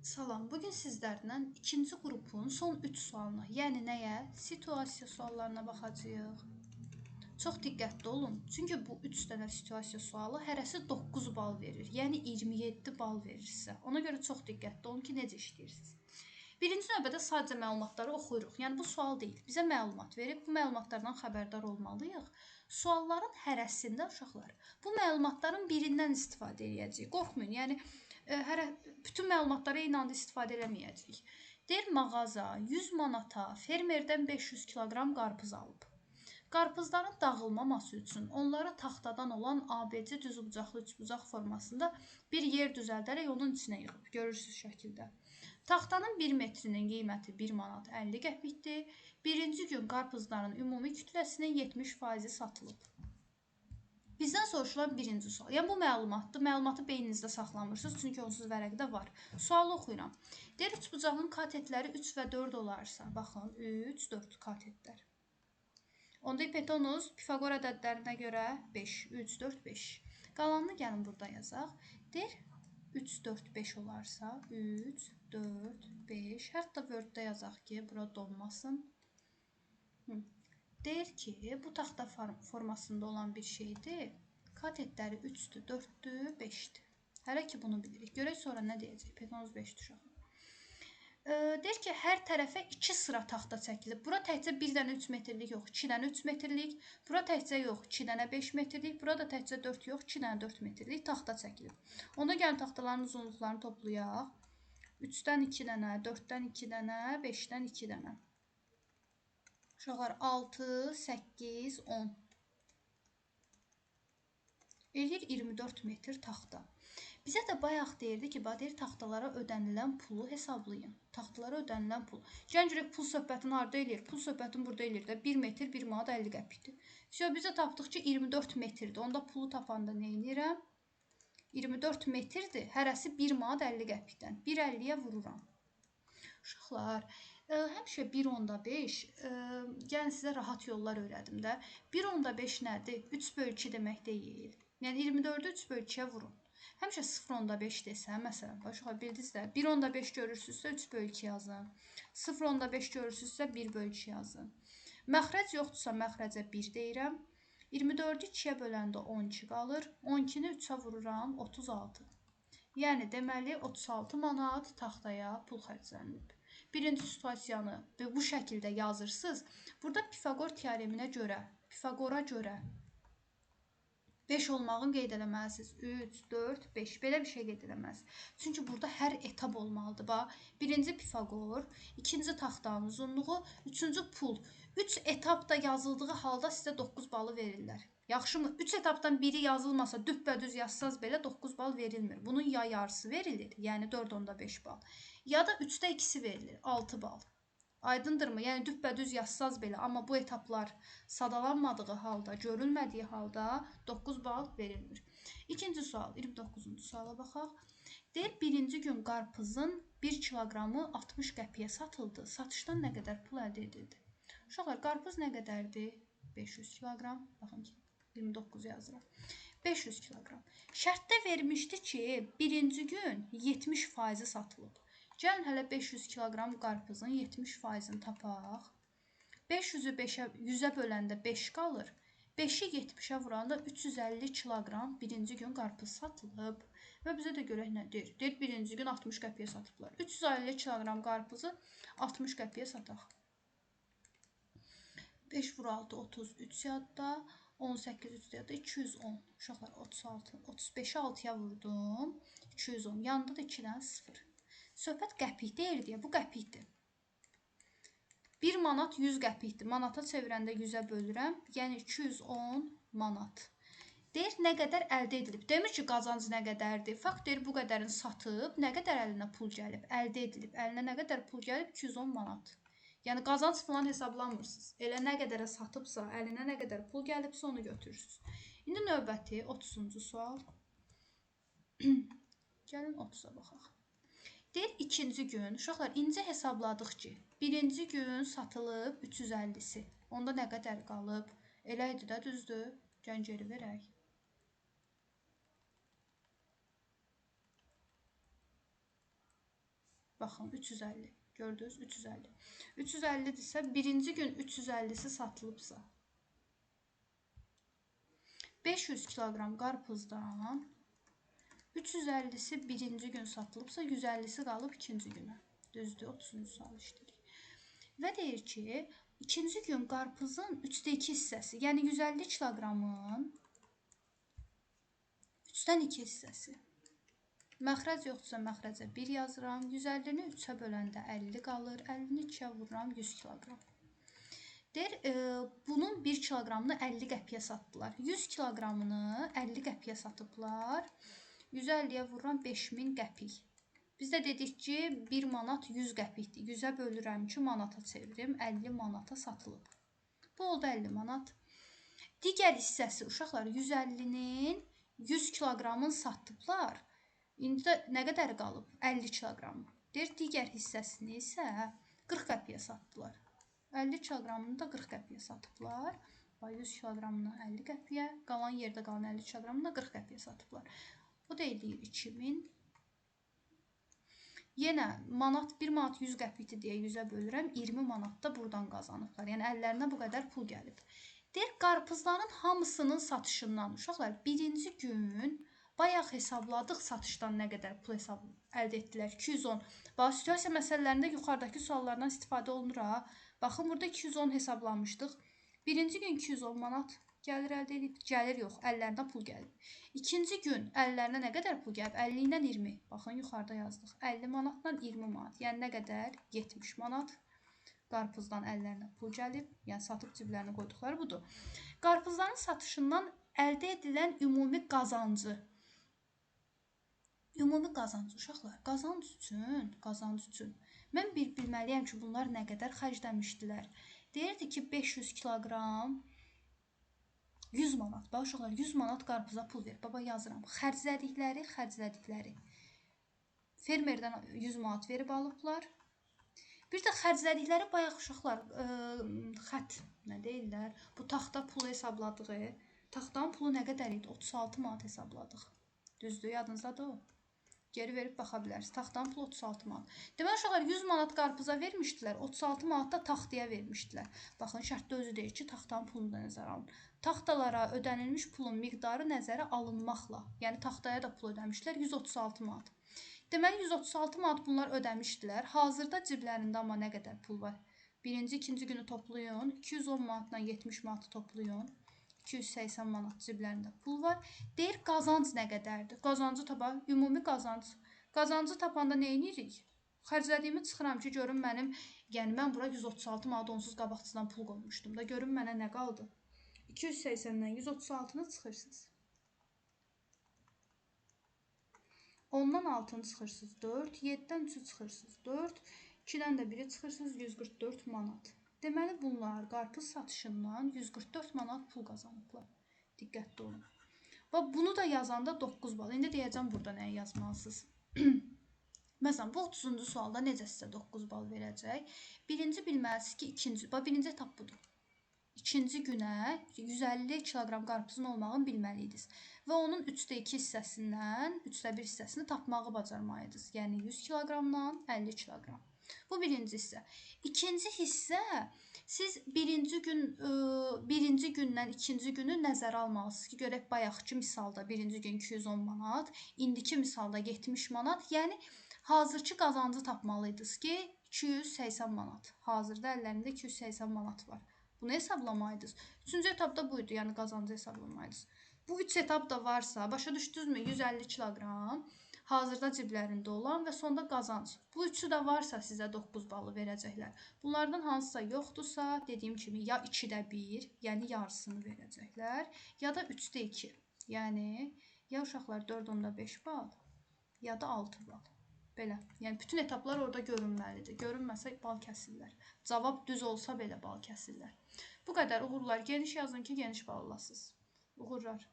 Salam, bugün sizlərlə ikinci qrupun son 3 sualına, yəni nəyə? Situasiya suallarına baxacağıq. Çox diqqətli olun, çünki bu 3 dənə situasiya sualı hərəsi 9 bal verir, yəni 27 bal verir sizə. Ona görə çox diqqətli olun ki, necə işləyirsiniz. Birinci növbədə sadəcə məlumatları oxuyuruq. Yəni bu sual deyil. Bizə məlumat verib, bu məlumatlardan xəbərdar olmalıyıq. Sualların hərəsində uşaqlar bu məlumatların birindən istifadə edəcəyik. Qorxmayın. Yəni bütün məlumatları eyni anda istifadə eləməyəcəyik. Deyir mağaza 100 manata fermerdən 500 kiloqram qarpız alıb. Qarpızların dağılmaması üçün onlara taxtadan olan ABC düzbucaqlı üçbucaq formasında bir yer düzəldərək onun içinə yığıb. Görürsünüz şəkildə. Taxtanın 1 metrinin qiyməti 1 manat 50 qəpikdir. Birinci gün qarpızların ümumi kütləsinin 70% satılıb. Bizdən soruşulan birinci sual. Yəni bu məlumatdır. Məlumatı beyninizdə saxlamırsınız, çünki onsuz vərəqdə var. Sualı oxuyuram. Deyir üçbucağın katetləri 3 və 4 olarsa, baxın 3, 4 katetlər. Onda hipotenuz Pifaqor ədədlərinə görə 5, 3, 4, 5. Qalanını gəlin burada yazaq. Deyir 3, 4, 5 olarsa 3, 4, 5. Hətta Word-də yazaq ki, bura donmasın. Deyir ki, bu taxta formasında olan bir şeydir. Katetləri 3-dür, 4-dür, 5-dir. Hələ ki bunu bilirik. Görək sonra nə deyəcək? Hipotenuz 5-dir uşaq. Deyir ki, hər tərəfə 2 sıra taxta çəkilib. Bura təkcə 1 dənə 3 metrlik yox, 2 dənə 3 metrlik. Bura təkcə yox, 2 dənə 5 metrlik. Burada təkcə 4 yox, 2 dənə 4 metrlik taxta çəkilib. Onda gəlin taxtaların uzunluqlarını toplayaq. 3-dən 2 dənə, 4-dən 2 dənə, 5-dən 2 dənə. Uşaqlar 6, 8, 10. Eləyir 24 metr taxta. Bizə də bayaq deyirdi ki, deyir taxtalara ödənilən pulu hesablayın. Taxtalara ödənilən pul. Gəlin görək pul söhbətini harda eləyir? Pul söhbətini burada eləyir də 1 metr 1 manat 50 qəpikdir. Bizə tapdıq ki 24 metrdir. Onda pulu tapanda nə edirəm? 24 metrdir. Hərəsi 1 manat 50 qəpikdən. 1.50-yə vururam. Uşaqlar, həmişə 1.5, gəlin sizə rahat yollar öyrədim də. 1.5 nədir? 3 bölü 2 demək deyil. Yəni 24-ü 3 bölü 2-yə vurun. Həmişə 0.5 desəm, məsələn, uşaqlar bildiniz də, 1.5 görürsünüzsə 3 bölü 2 yazın. 0.5 görürsünüzsə 1 bölü 2 yazın. Məxrəc yoxdursa məxrəcə 1 deyirəm. 24-ü 2-yə böləndə 12 qalır. 12-ni 3-ə vururam, 36. Yəni deməli 36 manat taxtaya pul xərclənib. Birinci situasiyanı bu şəkildə yazırsınız. Burada Pifaqor teoreminə görə, Pifaqora görə 5 olmağını qeyd eləməlisiniz. 3, 4, 5. Belə bir şey qeyd eləməlisiniz. Çünki burada hər etab olmalıdır. Bax, birinci Pifaqor, ikinci taxtanın uzunluğu, üçüncü pul. 3 etapda yazıldığı halda sizə 9 balı verirlər. Yaxşımı? 3 etapdan biri yazılmasa, düppədüz yazsanız belə 9 bal verilmir. Bunun ya yarısı verilir, yəni 4.5 bal. Ya da 3-də 2-si verilir, 6 bal. Aydındırmı? Yəni düppədüz yazsanız belə, amma bu etaplar sadalanmadığı halda, görülmədiyi halda 9 bal verilmir. İkinci sual, 29-cu suala baxaq. Deyir, birinci gün qarpızın 1 kiloqramı 60 qəpiyə satıldı. Satışdan nə qədər pul əldə edildi? Uşaqlar, qarpız nə qədərdir? 500 kiloqram. Baxın ki, 29 yazıram. 500 kiloqram. Şərtdə vermişdi ki, birinci gün 70% satılıb. Gəlin hələ 500 kiloqram qarpızın 70%-ni tapaq. 500-ü 100-ə böləndə 5 qalır. 5-i 70-ə vuranda 350 kiloqram birinci gün qarpız satılıb. Və bizə də görək nə deyir? Deyir, birinci gün 60 qəpiyə satıblar. 350 kiloqram qarpızı 60 qəpiyə sataq. 5 vur 6, 33 yadda. 18 3 yadda, 210. Uşaqlar 36, 35-i 6-ya vurdum. 210. Yanında da 2-dən 0. Söhbət qəpik deyir deyə, bu qəpikdir. 1 manat 100 qəpikdir. Manata çevirəndə 100-ə bölürəm. Yəni 210 manat. Deyir, nə qədər əldə edilib. Demir ki, qazanc nə qədərdir. Fakt deyir, bu qədərini satıb, nə qədər əlinə pul gəlib, əldə edilib. Əlinə nə qədər pul gəlib? 210 manat. Yəni qazanc falan hesablamırsınız. Elə nə qədərə satıbsa, əlinə nə qədər pul gəlibsə onu götürürsünüz. İndi növbəti 30-cu sual. Gəlin 30-a baxaq. Deyir, ikinci gün, uşaqlar, incə hesabladıq ki, birinci gün satılıb 350-si. Onda nə qədər qalıb? Elə idi də, düzdür? Gəlin geri verək. Baxın 350. Gördünüz 350. 350-dirsə birinci gün 350-si satılıbsa 500 kiloqram qarpızdan 350-si birinci gün satılıbsa 150-si qalıb ikinci günə. Düzdür, 30-cu sual işlədik. Və deyir ki, ikinci gün qarpızın 3/2 hissəsi, yəni 150 kiloqramın 3-dən 2 hissəsi. Məxrəc yoxdursa məxrəcə 1 yazıram. 150-ni 3-ə böləndə 50 qalır. 50-ni 2-yə vururam 100 kiloqram. Deyir, bunun 1 kiloqramını 50 qəpiyə satdılar. 100 kiloqramını 50 qəpiyə satıblar. 150-yə vururam 5000 qəpik. Biz də dedik ki, 1 manat 100 qəpikdir. 100-ə bölürəm ki, manata çevirim. 50 manata satılıb. Bu oldu 50 manat. Digər hissəsi, uşaqlar, 150-nin 100 kiloqramını satdıblar. İndi də nə qədər qalıb? 50 kiloqram. Deyir, digər hissəsini isə 40 qəpiyə satdılar. 50 kiloqramını da 40 qəpiyə satıblar. 100 kiloqramını 50 qəpiyə, qalan yerdə qalan 50 kiloqramını da 40 qəpiyə satıblar. O da eləyir 2000. Yenə manat 1 manat 100 qəpikdir deyə 100-ə bölürəm. 20 manat da buradan qazanıblar. Yəni əllərinə bu qədər pul gəlib. Deyir, qarpızların hamısının satışından uşaqlar birinci gün bayaq hesabladıq satışdan nə qədər pul əldə etdilər. 210. Bax, situasiya məsələlərində yuxarıdakı suallardan istifadə olunur ha. Baxın, burada 210 hesablamışdıq. Birinci gün 210 manat gəlir əldə edib. Gəlir yox, əllərinə pul gəlib. İkinci gün əllərinə nə qədər pul gəlib? 50 ilə 20. Baxın, yuxarıda yazdıq. 50 manatla 20 manat. Yəni nə qədər? 70 manat. Qarpızdan əllərinə pul gəlib. Yəni satıb ciblərinə qoyduqları budur. Qarpızların satışından əldə edilən ümumi qazancı. Ümumi qazanc, uşaqlar, qazanc üçün mən bilməliyəm ki, bunlar nə qədər xərcləmişdilər. Deyirdi ki, 500 kiloqram 100 manat. Bax, uşaqlar, 100 manat qarpıza pul ver. Baba, yazıram. Xərclədikləri. Fermerdən 100 manat verib alıblar. Bir də xərclədikləri bayaq uşaqlar xət, nə deyirlər? Bu taxta pulu hesabladığı. Taxtanın pulu nə qədər idi? 36 manat hesabladıq. Düzdür, yadınızdadır o. Geri verib baxa bilərsiniz. Taxtanın pulu 36 manat. Demək, uşaqlar 100 manat qarpıza vermişdilər, 36 manat da taxtaya vermişdilər. Baxın, şərtdə özü deyir ki, taxtanın pulunu da nəzərə alın. Taxtalara ödənilmiş pulun miqdarı nəzərə alınmaqla, yəni taxtaya da pul ödəmişdilər, 136 manat. Deməli, 136 manat bunlar ödəmişdilər. Hazırda ciblərində amma nə qədər pul var? Birinci, ikinci günü toplayın. 210 manatla 70 manatı toplayın. 280 manat ciblərində pul var. Deyir, qazanc nə qədərdir? Qazancı tapaq, ümumi qazanc. Qazancı tapanda nə edirik? Xərclədiyimi çıxıram ki, görün mənim, yəni mən bura 136 manat onsuz qabaqçıdan pul qoymuşdum da, görün mənə nə qaldı? 280-dən 136-nı çıxırsınız. 10-dan 6-nı çıxırsınız 4, 7-dən 3-ü çıxırsınız 4, 2-dən də 1-i çıxırsınız 144 manat. Deməli, bunlar qarpız satışından 144 manat pul qazanıblar. Diqqətli olun. Və bunu da yazanda 9 bal. İndi deyəcəm burada nəyi yazmalısınız. Məsələn, bu 30-cu sualda necə sizə 9 bal verəcək? Birinci bilməlisiniz ki, birinci etap budur. İkinci günə 150 kiloqram qarpızın olmağını bilməliydiniz. Və onun 3/2 hissəsindən 3/1 hissəsini tapmağı bacarmalıydınız. Yəni 100 kiloqramdan 50 kiloqram. Bu birinci hissə. İkinci hissə, siz birinci gündən ikinci günü nəzərə almalısınız ki, görək bayaqki misalda birinci gün 210 manat, indiki misalda 70 manat, yəni hazırki qazancı tapmalıydınız ki, 280 manat. Hazırda əllərində 280 manat var. Bunu hesablamalıydınız. Üçüncü etapda buydu, yəni qazancı hesablamalıydınız. Bu üç etap da varsa, başa düşdünüzmü? 150 kiloqram hazırda ciblərində olan və sonda qazanc. Bu üçü də varsa sizə 9 balı verəcəklər. Bunlardan hansısa yoxdursa, dediyim kimi ya 2-də 1, yəni yarısını verəcəklər, ya da 3-də 2. Yəni ya uşaqlar 4/5 bal, ya da 6 bal. Belə. Yəni bütün etaplar orada görünməlidir. Görünməsə bal kəsirlər. Cavab düz olsa belə bal kəsirlər. Bu qədər uğurlar. Geniş yazın ki, geniş bal alasınız. Uğurlar.